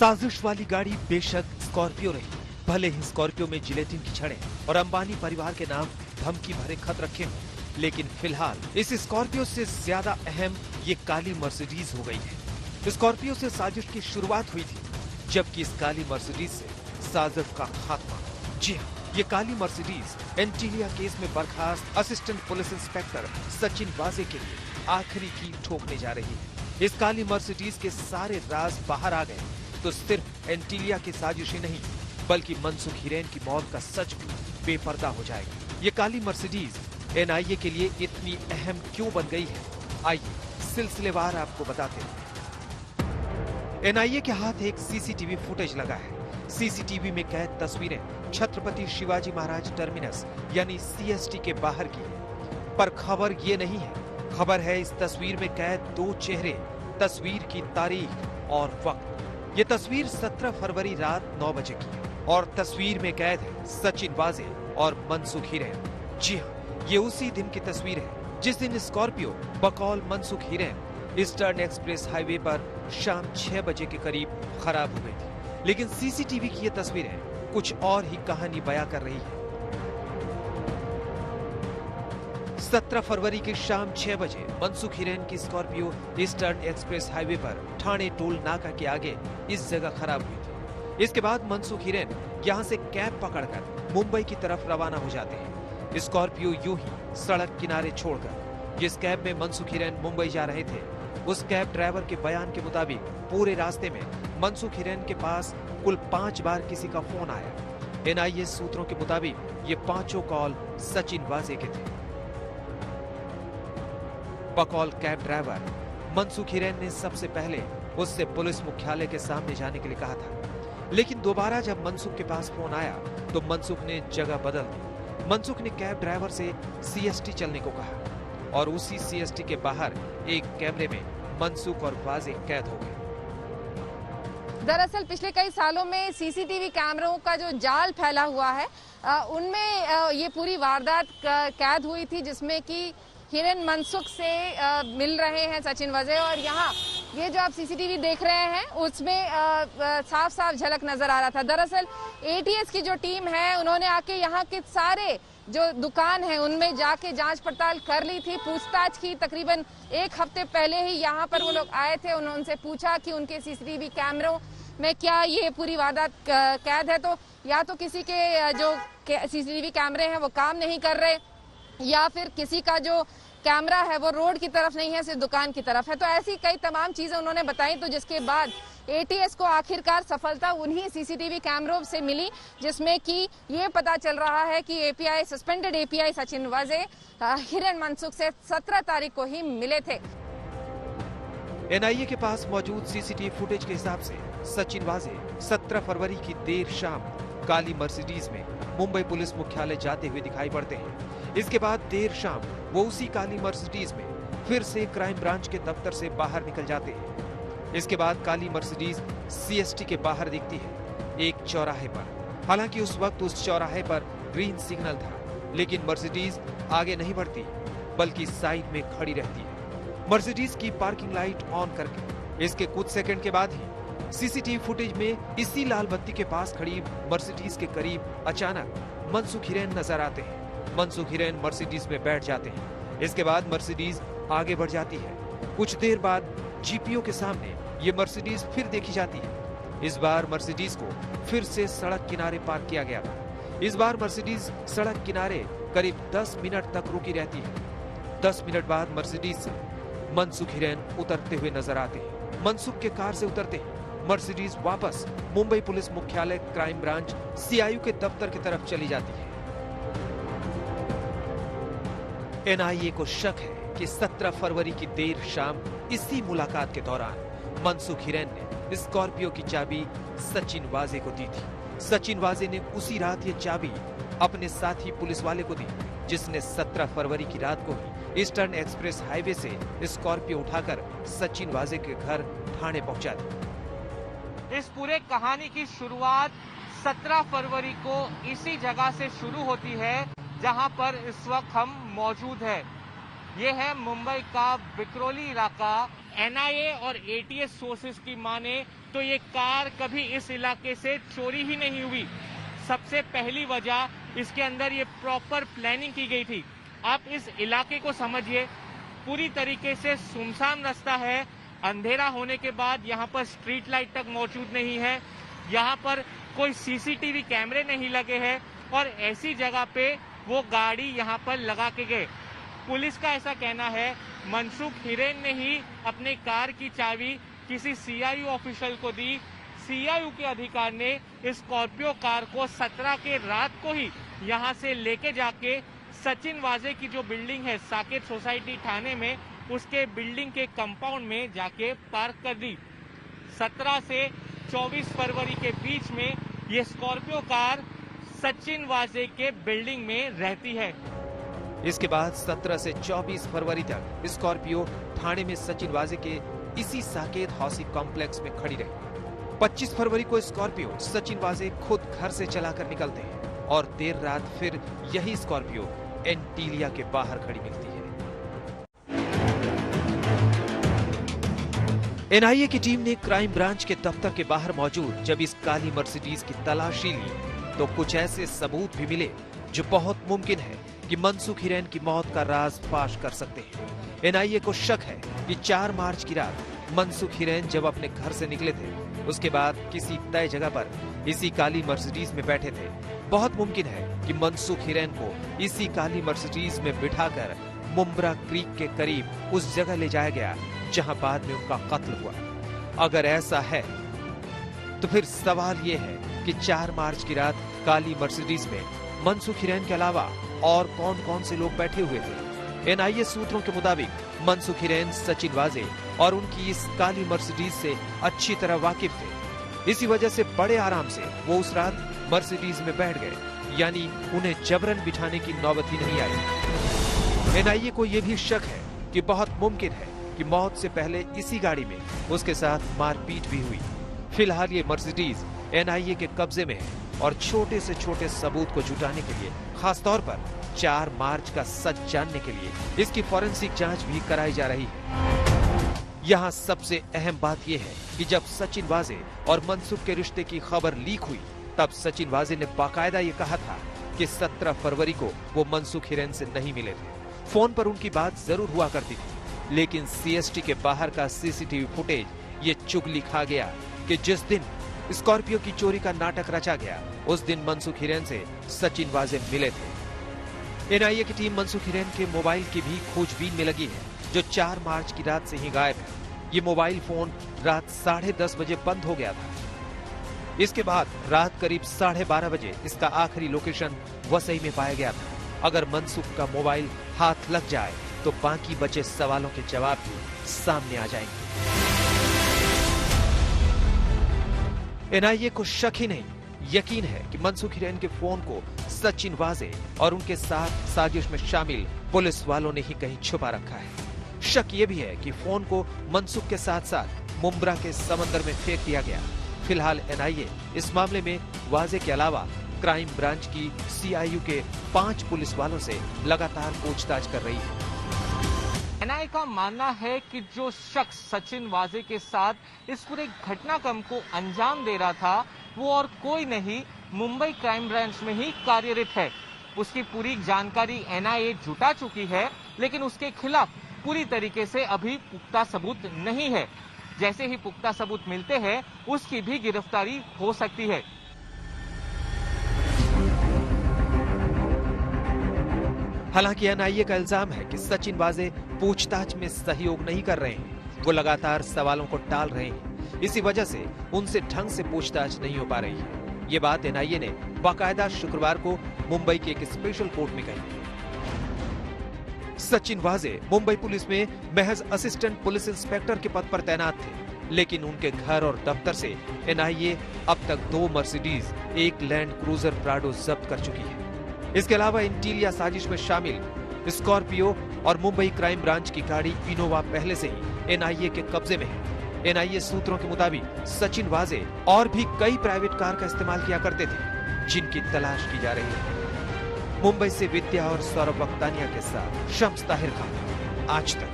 साजिश वाली गाड़ी बेशक स्कॉर्पियो रही, भले ही स्कॉर्पियो में जिलेटिन की छड़ें और अंबानी परिवार के नाम धमकी भरे खत रखे हों, लेकिन फिलहाल इस स्कॉर्पियो से ज्यादा अहम ये काली मर्सिडीज हो गई है। स्कॉर्पियो से साजिश की शुरुआत हुई थी, जबकि इस काली मर्सिडीज से साजिश का खात्मा। जी हाँ, ये काली मर्सिडीज एंटीलिया केस में बर्खास्त असिस्टेंट पुलिस इंस्पेक्टर सचिन वाजे के लिए आखिरी की ठोकने जा रही है। इस काली मर्सिडीज के सारे राज बाहर आ गए तो सिर्फ एंटीलिया की साजिश ही नहीं, बल्कि मनसुख हिरेन की मौत का सच भी बेपर्दा हो जाएगा। ये काली मर्सिडीज एनआईए के लिए इतनी अहम क्यों बन गई है, आइए सिलसिलेवार आपको बताते हैं। एनआईए के हाथ एक सीसीटीवी फुटेज लगा है। सीसीटीवी में कैद तस्वीरें छत्रपति शिवाजी महाराज टर्मिनस यानी सीएसटी के बाहर की है। पर खबर ये नहीं है, खबर है इस तस्वीर में कैद दो चेहरे, तस्वीर की तारीख और वक्त। ये तस्वीर 17 फरवरी रात 9 बजे की है और तस्वीर में कैद है सचिन वाजे और मनसुख हिरेन। जी हाँ, ये उसी दिन की तस्वीर है जिस दिन स्कॉर्पियो बकौल Mansukh Hiren eastern express highway पर शाम 6 बजे के करीब खराब हो गई थी। लेकिन सीसीटीवी की ये तस्वीरें कुछ और ही कहानी बयां कर रही है। 17 फरवरी की शाम 6 बजे मनसुख हिरेन की स्कॉर्पियो ईस्टर्न एक्सप्रेस हाईवे पर ठाणे टोल नाका के आगे इस जगह खराब हुई थी। इसके बाद मनसुख हिरेन यहाँ से कैब पकड़कर मुंबई की तरफ रवाना हो जाते हैं। स्कॉर्पियो यूं ही सड़क किनारे छोड़कर। जिस कैब में मनसुख हिरेन मुंबई जा रहे थे, उस कैब ड्राइवर के बयान के मुताबिक पूरे रास्ते में मनसुख हिरेन के पास कुल 5 बार किसी का फोन आया। एनआईए सूत्रों के मुताबिक ये 5 कॉल सचिन वाजे के थे। बकौल कैब ड्राइवर मनसुख हिरेन ने सबसे पहले उससे पुलिस मुख्यालय के सामने जाने के लिए कहा था, लेकिन दोबारा जब मनसुख के पास फोन आया तो मनसुख ने जगह बदल दी। मनसुख ने कैब ड्राइवर से सीएसटी चलने को कहा और उसी सीएसटी के बाहर एक कैमरे में मनसुख और वाजे कैद हो गए। दरअसल पिछले कई सालों में सीसीटीवी कैमरों का जो जाल फैला हुआ है, उनमें ये पूरी वारदात कैद हुई थी, जिसमें कि हिरेन मनसुख से मिल रहे हैं सचिन वाजे। और यहाँ ये जो आप सीसीटीवी देख रहे हैं उसमें साफ साफ झलक नजर आ रहा था। दरअसल एटीएस की जो टीम है उन्होंने आके यहाँ के सारे जो दुकान है उनमें जाके जांच पड़ताल कर ली थी, पूछताछ की। तकरीबन 1 हफ्ते पहले ही यहाँ पर वो लोग आए थे, उन्होंने उनसे पूछा कि उनके सीसीटीवी कैमरों में क्या ये पूरी वारदात कैद है। तो या तो किसी के जो सीसीटीवी कैमरे हैं वो काम नहीं कर रहे, या फिर किसी का जो कैमरा है वो रोड की तरफ नहीं है, सिर्फ दुकान की तरफ है। तो ऐसी कई तमाम चीजें उन्होंने बताई। तो जिसके बाद एटीएस को आखिरकार सफलता उन्हीं सीसीटीवी कैमरों से मिली, जिसमें कि ये पता चल रहा है कि एपीआई सस्पेंडेड एपीआई सचिन वाजे हिरेन मनसुख से 17 तारीख को ही मिले थे। एनआईए के पास मौजूद सीसीटीवी फुटेज के हिसाब से सचिन वाजे 17 फरवरी की देर शाम काली मर्सिडीज में मुंबई पुलिस मुख्यालय जाते हुए दिखाई पड़ते हैं। इसके बाद देर शाम वो उसी काली मर्सिडीज में फिर से क्राइम ब्रांच के दफ्तर से बाहर निकल जाते हैं। इसके बाद काली मर्सिडीज सीएसटी के बाहर दिखती है, एक चौराहे पर। हालांकि उस वक्त उस चौराहे पर ग्रीन सिग्नल था, लेकिन मर्सिडीज आगे नहीं बढ़ती बल्कि साइड में खड़ी रहती है, मर्सिडीज की पार्किंग लाइट ऑन करके। इसके कुछ सेकंड के बाद ही सीसीटीवी फुटेज में इसी लाल बत्ती के पास खड़ी मर्सिडीज के करीब अचानक मनसुख हिरेन नजर आते हैं। मनसुख हिरेन मर्सिडीज में बैठ जाते हैं। इसके बाद मर्सिडीज आगे बढ़ जाती है। कुछ देर बाद जीपीओ के सामने ये मर्सिडीज फिर देखी जाती है। इस बार मर्सिडीज को फिर से सड़क किनारे पार्क किया गया था। इस बार मर्सिडीज सड़क किनारे करीब 10 मिनट तक रुकी रहती है। 10 मिनट बाद मर्सिडीज से मनसुख हिरेन उतरते हुए नजर आते हैं। मनसुख के कार से उतरते ही मर्सिडीज वापस मुंबई पुलिस मुख्यालय क्राइम ब्रांच सीआईयू के दफ्तर की तरफ चली जाती है। एनआईए को शक है कि 17 फरवरी की देर शाम इसी मुलाकात के दौरान मनसुख हिरेन ने स्कॉर्पियो की चाबी सचिन वाजे को दी थी। सचिन वाजे ने उसी रात ये चाबी अपने साथी पुलिस वाले को दी, जिसने 17 फरवरी की रात को ही ईस्टर्न एक्सप्रेस हाईवे से स्कॉर्पियो उठाकर सचिन वाजे के घर ठाणे पहुंचा दी। इस पूरे कहानी की शुरुआत 17 फरवरी को इसी जगह से शुरू होती है जहां पर इस वक्त हम मौजूद है। ये है मुंबई का बिक्रोली इलाका। एनआईए और एटीएस सोर्सेस की माने तो ये कार कभी इस इलाके से चोरी ही नहीं हुई। सबसे पहली वजह इसके अंदर ये प्रॉपर प्लानिंग की गई थी। आप इस इलाके को समझिए, पूरी तरीके से सुनसान रास्ता है। अंधेरा होने के बाद यहाँ पर स्ट्रीट लाइट तक मौजूद नहीं है, यहाँ पर कोई सीसीटीवी कैमरे नहीं लगे हैं और ऐसी जगह पे वो गाड़ी यहाँ पर लगा के गए। पुलिस का ऐसा कहना है मनसुख हिरेन ने ही अपने कार की चाबी किसी सीआईयू ऑफिशियल को दी। सीआईयू के अधिकारी ने स्कॉर्पियो कार को 17 के रात को ही यहाँ से लेके जाके सचिन वाजे की जो बिल्डिंग है साकेत सोसाइटी थाने में, उसके बिल्डिंग के कंपाउंड में जाके पार्क कर दी। 17 से 24 फरवरी के बीच में ये स्कॉर्पियो कार सचिन वाजे के बिल्डिंग में रहती है। इसके बाद 17 से 24 फरवरी तक स्कॉर्पियो थाने में सचिन वाजे के इसी साकेत हाउसिंग कॉम्प्लेक्स में खड़ी रही। 25 फरवरी को स्कॉर्पियो सचिन वाजे खुद घर से चलाकर निकलते हैं और देर रात फिर यही स्कॉर्पियो एंटीलिया के बाहर खड़ी मिलती है। एनआईए की टीम ने क्राइम ब्रांच के दफ्तर के बाहर मौजूद जब इस काली मर्सिडीज की तलाशी ली तो कुछ ऐसे सबूत भी मिले जो बहुत मुमकिन है कि मनसुख हिरेन की मौत का राज फाश कर सकते हैं। एनआईए को शक है कि 4 मार्च की रात मनसुख हिरेन जब अपने घर से निकले थे, उसके बाद किसी तय जगह पर इसी काली मर्सिडीज में बैठे थे। बहुत मुमकिन है कि मनसुख हिरेन को इसी काली मर्सिडीज में बिठाकर मुंब्रा क्रीक के करीब उस जगह ले जाया गया जहां बाद में उनका कत्ल हुआ। अगर ऐसा है तो फिर सवाल ये है कि 4 मार्च की रात काली मर्सिडीज में मनसुख हिरेन के अलावा और कौन कौन से लोग बैठे हुए थे। एनआईए सूत्रों के मुताबिक मनसुख हिरेन सचिन वाजे और उनकी इस काली मर्सिडीज से अच्छी तरह वाकिफ थे। इसी वजह से बड़े आराम से वो उस रात मर्सिडीज में बैठ गए, यानी उन्हें जबरन बिठाने की नौबत ही नहीं आई। एनआईए को यह भी शक है कि बहुत मुमकिन है कि मौत से पहले इसी गाड़ी में उसके साथ मारपीट भी हुई। फिलहाल ये मर्सिडीज एनआईए के कब्जे में है और छोटे से छोटे सबूत को जुटाने के लिए, खासतौर पर 4 मार्च का सच जानने के लिए इसकी फॉरेंसिक जांच भी कराई जा रही है। यहाँ सबसे अहम बात यह है कि जब सचिन वाजे और मनसुख के रिश्ते की खबर लीक हुई तब सचिन वाजे ने बाकायदा ये कहा था कि 17 फरवरी को वो मनसुख हिरेन से नहीं मिले थे। फोन पर उनकी बात जरूर हुआ करती थी, लेकिन सीएसटी के बाहर का सीसीटीवी फुटेज ये चुगली खा गया कि जिस दिन स्कॉर्पियो की चोरी का नाटक रचा गया उस दिन मनसुख हिरेन से सचिन वाजे मिले थे। एनआईए की टीम मनसुख हिरेन के मोबाइल की भी खोजबीन में लगी है, जो 4 मार्च की रात से ही गायब है। ये मोबाइल फोन रात 10:30 बजे बंद हो गया था। इसके बाद रात करीब 12:30 बजे इसका आखिरी लोकेशन वसई में पाया गया था। अगर मनसुख का मोबाइल हाथ लग जाए तो बाकी बचे सवालों के जवाब भी सामने आ जाएंगे। एनआईए को शक ही नहीं, यकीन है कि मनसुख हिरेन के फोन को सचिन वाजे और उनके साथ साजिश में शामिल पुलिस वालों ने ही कहीं छुपा रखा है। शक ये भी है कि फोन को मनसुख के साथ साथ मुंब्रा के समंदर में फेंक दिया गया। फिलहाल एनआईए इस मामले में वाजे के अलावा क्राइम ब्रांच की सीआईयू के 5 पुलिस वालों से लगातार पूछताछ कर रही है। एनआईए का मानना है कि जो शख्स सचिन वाजे के साथ इस पूरे घटनाक्रम को अंजाम दे रहा था वो और कोई नहीं, मुंबई क्राइम ब्रांच में ही कार्यरत है। उसकी पूरी जानकारी एनआईए जुटा चुकी है, लेकिन उसके खिलाफ पूरी तरीके से अभी पुख्ता सबूत नहीं है। जैसे ही पुख्ता सबूत मिलते हैं उसकी भी गिरफ्तारी हो सकती है। हालांकि एनआईए का इल्जाम है कि सचिन वाजे पूछताछ में सहयोग नहीं कर रहे हैं, वो लगातार सवालों को टाल रहे हैं। इसी वजह से उनसे ढंग से पूछताछ नहीं हो पा रही है। ये बात एनआईए ने बाकायदा शुक्रवार को मुंबई के एक स्पेशल कोर्ट में कही। सचिन वाजे मुंबई पुलिस में महज असिस्टेंट पुलिस इंस्पेक्टर के पद पर तैनात थे, लेकिन उनके घर और दफ्तर से एनआईए अब तक 2 मर्सिडीज, 1 लैंड क्रूजर प्राडो जब्त कर चुकी है। इसके अलावा इंटीलिया साजिश में शामिल स्कॉर्पियो और मुंबई क्राइम ब्रांच की गाड़ी इनोवा पहले से ही एनआईए के कब्जे में है। एनआईए सूत्रों के मुताबिक सचिन वाजे और भी कई प्राइवेट कार का इस्तेमाल किया करते थे, जिनकी तलाश की जा रही है। मुंबई से विद्या और सौरभ वक्तानिया के साथ शम्स ताहिर खान, आज तक।